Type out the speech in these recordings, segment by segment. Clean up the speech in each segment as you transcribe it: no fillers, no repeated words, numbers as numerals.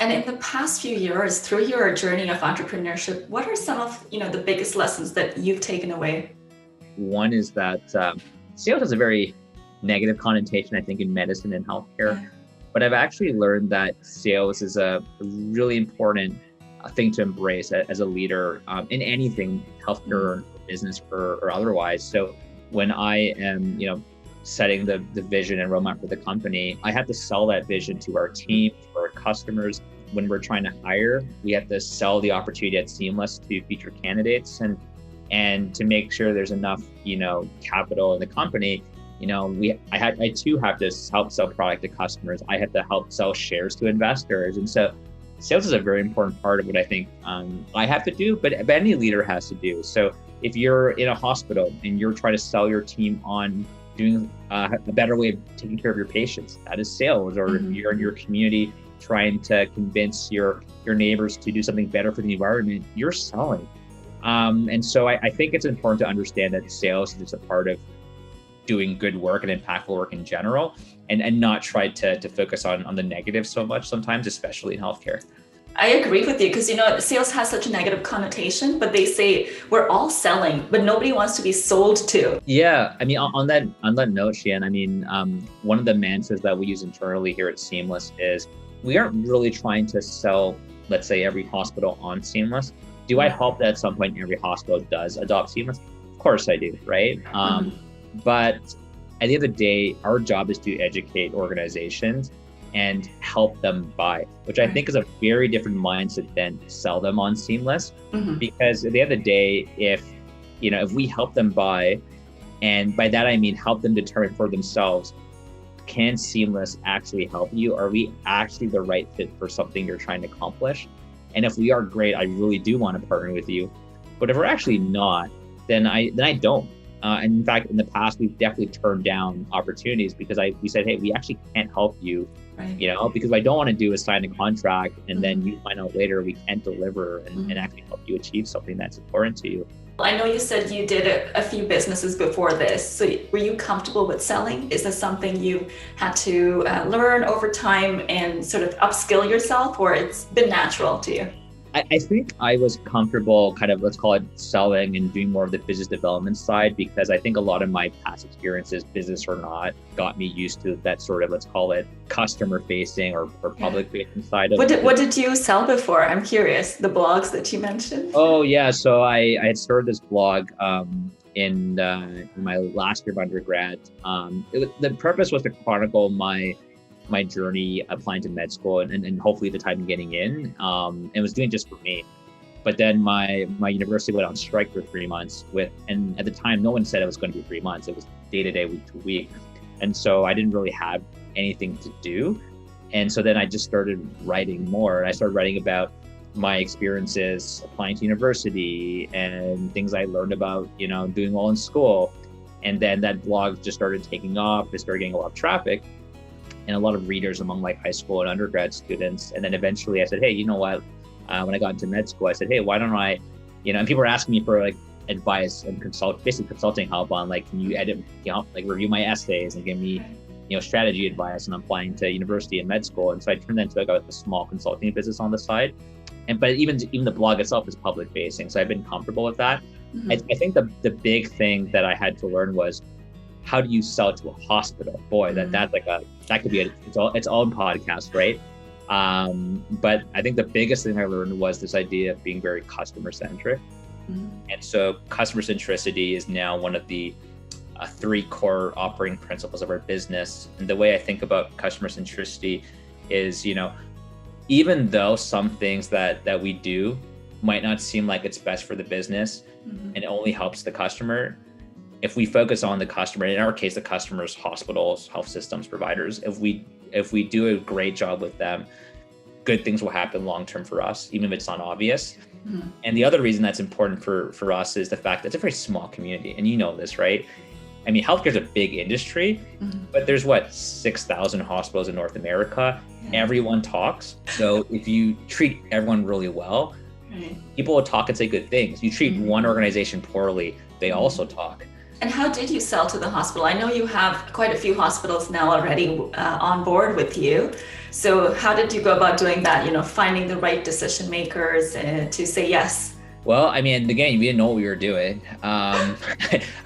And in the past few years, through your journey of entrepreneurship, what are some of the biggest lessons that you've taken away? One is that sales has a very negative connotation, I think, in medicine and healthcare. Yeah. But I've actually learned that sales is a really important thing to embrace as a leader in anything, healthcare or business or otherwise. So when I am, setting the vision and roadmap for the company, I have to sell that vision to our team, to our customers. When we're trying to hire, we have to sell the opportunity at Seamless to future candidates and to make sure there's enough, capital in the company. I too have to help sell product to customers. I have to help sell shares to investors. And so sales is a very important part of what I think I have to do, but any leader has to do. So if you're in a hospital and you're trying to sell your team on doing a better way of taking care of your patients, that is sales. Or if you're in your community trying to convince your neighbors to do something better for the environment, you're selling. And so I think it's important to understand that sales is just a part of doing good work and impactful work in general, and not try to focus on the negative so much sometimes, especially in healthcare. I agree with you because, sales has such a negative connotation, but they say we're all selling, but nobody wants to be sold to. Yeah. I mean, on that note, Shiyen, one of the mantras that we use internally here at Seamless is we aren't really trying to sell, let's say, every hospital on Seamless. Do I hope that at some point every hospital does adopt Seamless? Of course I do, right? But at the end of the day, our job is to educate organizations and help them buy, which I think is a very different mindset than sell them on Seamless. Because at the end of the day, if we help them buy, and by that I mean help them determine for themselves, can Seamless actually help you? Are we actually the right fit for something you're trying to accomplish? And if we are, great, I really do want to partner with you. But if we're actually not, then I don't. And in fact, in the past, we've definitely turned down opportunities because we said, hey, we actually can't help you, because what I don't want to do is sign a contract and then you find out later we can't deliver and actually help you achieve something that's important to you. I know you said you did a few businesses before this. So were you comfortable with selling? Is this something you had to learn over time and sort of upskill yourself, or it's been natural to you? I think I was comfortable kind of, let's call it, selling and doing more of the business development side, because I think a lot of my past experiences, business or not, got me used to that sort of, let's call it, customer facing or public facing side of it. What did you sell before? I'm curious, the blogs that you mentioned. Oh yeah, so I had started this blog in my last year of undergrad. The purpose was to chronicle my journey applying to med school and hopefully the time getting in, and was doing it just for me. But then my university went on strike for 3 months and at the time, no one said it was going to be 3 months. It was day to day, week to week. And so I didn't really have anything to do. And so then I just started writing more. I started writing about my experiences applying to university and things I learned about, doing well in school. And then that blog just started taking off. It started getting a lot of traffic and a lot of readers among like high school and undergrad students. And then eventually I said, hey, you know what? When I got into med school, I said, hey, why don't I, and people were asking me for like advice and basic consulting help on like, can you edit, like review my essays and give me, strategy advice, and applying to university and med school. And so I turned that into like a small consulting business on the side. But even the blog itself is public facing. So I've been comfortable with that. I think the big thing that I had to learn was, how do you sell to a hospital? Boy, that could be its own podcast, right? But I think the biggest thing I learned was this idea of being very customer centric. And so customer centricity is now one of the 3 core operating principles of our business. And the way I think about customer centricity is, even though some things that we do might not seem like it's best for the business and it only helps the customer, if we focus on the customer, in our case, the customers, hospitals, health systems, providers, if we do a great job with them, good things will happen long-term for us, even if it's not obvious. And the other reason that's important for us is the fact that it's a very small community. And you know this, right? I mean, healthcare is a big industry, but there's 6,000 hospitals in North America. Everyone talks. So if you treat everyone really well, people will talk and say good things. You treat one organization poorly, they also talk. And how did you sell to the hospital? I know you have quite a few hospitals now already on board with you. So how did you go about doing that? Finding the right decision makers to say yes. Well, I mean, again, we didn't know what we were doing.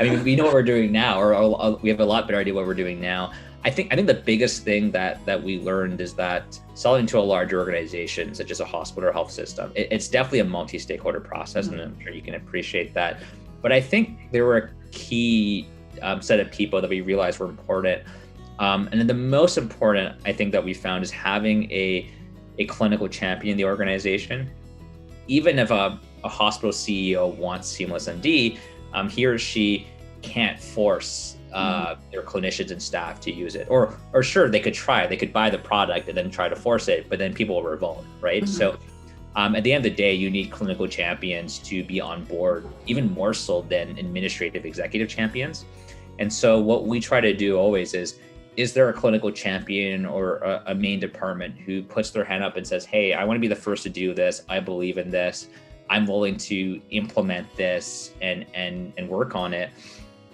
We know what we're doing now, or we have a lot better idea what we're doing now. I think the biggest thing that we learned is that selling to a large organization, such as a hospital or health system, it's definitely a multi-stakeholder process, and I'm sure you can appreciate that. But I think there were a key set of people that we realized were important. And then the most important, I think, that we found is having a clinical champion in the organization. Even if a hospital CEO wants SeamlessMD, he or she can't force their clinicians and staff to use it. Or sure, they could try, they could buy the product and then try to force it, but then people will revolt, right? Mm-hmm. So at the end of the day, you need clinical champions to be on board, even more so than administrative executive champions. And so what we try to do always is there a clinical champion or a main department who puts their hand up and says, hey, I want to be the first to do this. I believe in this. I'm willing to implement this and work on it.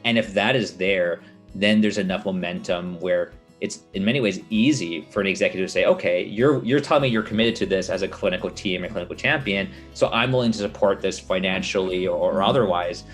And if that is there, then there's enough momentum where it's in many ways easy for an executive to say, okay, you're telling me you're committed to this as a clinical team, a clinical champion, so I'm willing to support this financially or otherwise.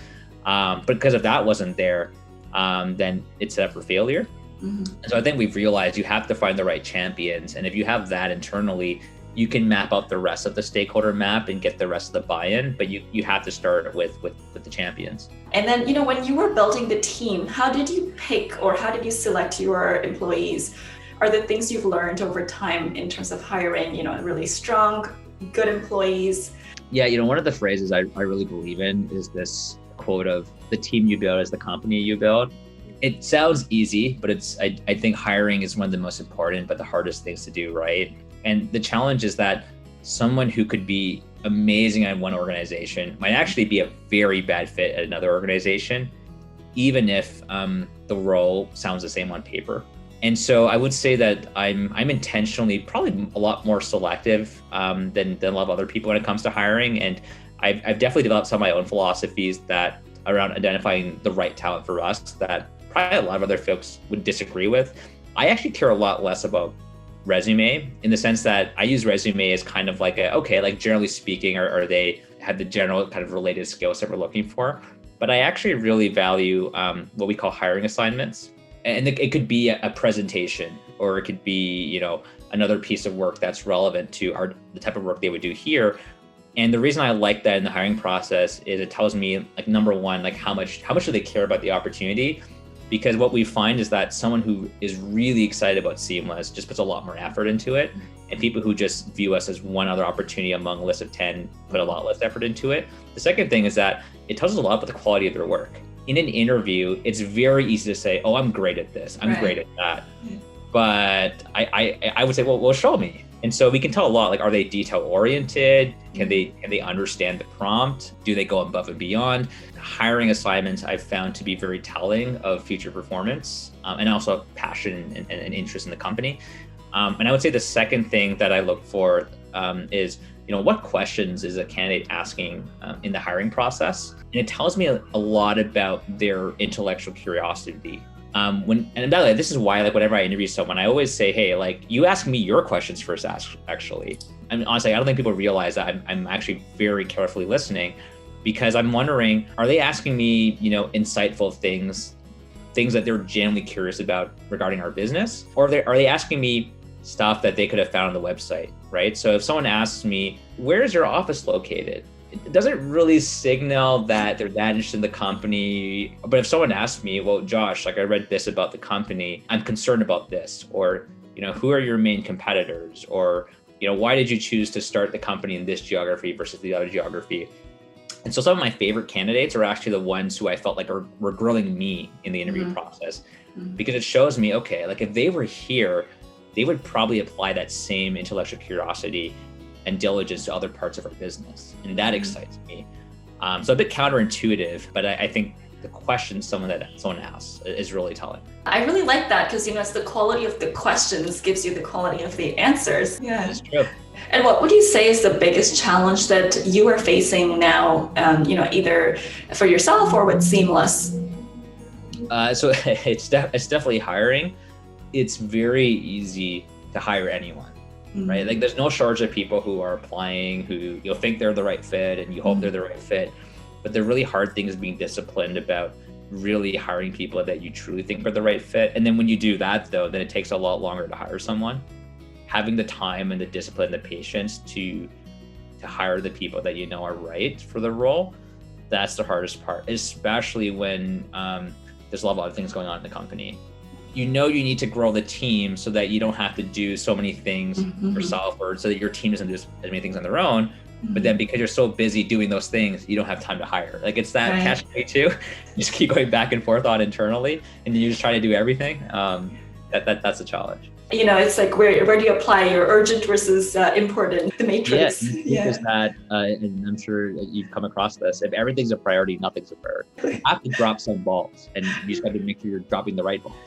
But because if that wasn't there, then it's set up for failure. Mm-hmm. So I think we've realized you have to find the right champions. And if you have that internally, you can map out the rest of the stakeholder map and get the rest of the buy-in, but you have to start with the champions. And then, when you were building the team, how did you pick or how did you select your employees? Are there things you've learned over time in terms of hiring, really strong, good employees? Yeah, one of the phrases I really believe in is this quote of the team you build is the company you build. It sounds easy, but I think hiring is one of the most important, but the hardest things to do, right? And the challenge is that someone who could be amazing at one organization might actually be a very bad fit at another organization, even if the role sounds the same on paper. And so I would say that I'm intentionally probably a lot more selective than a lot of other people when it comes to hiring. And I've definitely developed some of my own philosophies that around identifying the right talent for us that probably a lot of other folks would disagree with. I actually care a lot less about resume in the sense that I use resume as kind of like generally speaking, or they have the general kind of related skills that we're looking for. But I actually really value what we call hiring assignments. And it could be a presentation, or it could be, another piece of work that's relevant to the type of work they would do here. And the reason I like that in the hiring process is it tells me, like, number one, like how much do they care about the opportunity? Because what we find is that someone who is really excited about Seamless just puts a lot more effort into it. And people who just view us as one other opportunity among a list of 10 put a lot less effort into it. The second thing is that it tells us a lot about the quality of their work. In an interview, it's very easy to say, oh, I'm great at this, I'm great at that. But I would say, well, show me. And so we can tell a lot, like, are they detail oriented? Can they understand the prompt? Do they go above and beyond? Hiring assignments I've found to be very telling of future performance, and also passion and interest in the company. And I would say the second thing that I look for is, what questions is a candidate asking in the hiring process? And it tells me a lot about their intellectual curiosity. And by the way, this is why, like, whenever I interview someone, I always say, hey, like, you ask me your questions first, actually. I mean, honestly, I don't think people realize that I'm actually very carefully listening, because I'm wondering, are they asking me, insightful things that they're genuinely curious about regarding our business? Or are they asking me stuff that they could have found on the website, right? So if someone asks me, where's your office located? It doesn't really signal that they're that interested in the company. But if someone asks me, well, Josh, like, I read this about the company, I'm concerned about this, or, who are your main competitors? Or, why did you choose to start the company in this geography versus the other geography? And so some of my favorite candidates are actually the ones who I felt like were grilling me in the interview process, because it shows me, okay, like, if they were here, they would probably apply that same intellectual curiosity and diligence to other parts of our business. And that excites me. So a bit counterintuitive, but I think the question someone asks is really telling. I really like that, because, it's the quality of the questions gives you the quality of the answers. Yeah, that's true. And what would you say is the biggest challenge that you are facing now, either for yourself or with Seamless? So it's definitely hiring. It's very easy to hire anyone, right? Like there's no shortage of people who are applying, who you'll think they're the right fit and you hope they're the right fit. But the really hard thing is being disciplined about really hiring people that you truly think are the right fit. And then when you do that though, then it takes a lot longer to hire someone. Having the time and the discipline, the patience to hire the people that you know are right for the role, that's the hardest part, especially when there's a lot of other things going on in the company. You know you need to grow the team so that you don't have to do so many things yourself, or so that your team doesn't do as many things on their own. But then because you're so busy doing those things, you don't have time to hire. Like it's that catch-22. You just keep going back and forth on internally, and you just try to do everything. That's a challenge. You know, it's like where do you apply your urgent versus important, the matrix? Because that, and I'm sure you've come across this, if everything's a priority, nothing's a priority. You have to drop some balls, and you just got to make sure you're dropping the right balls.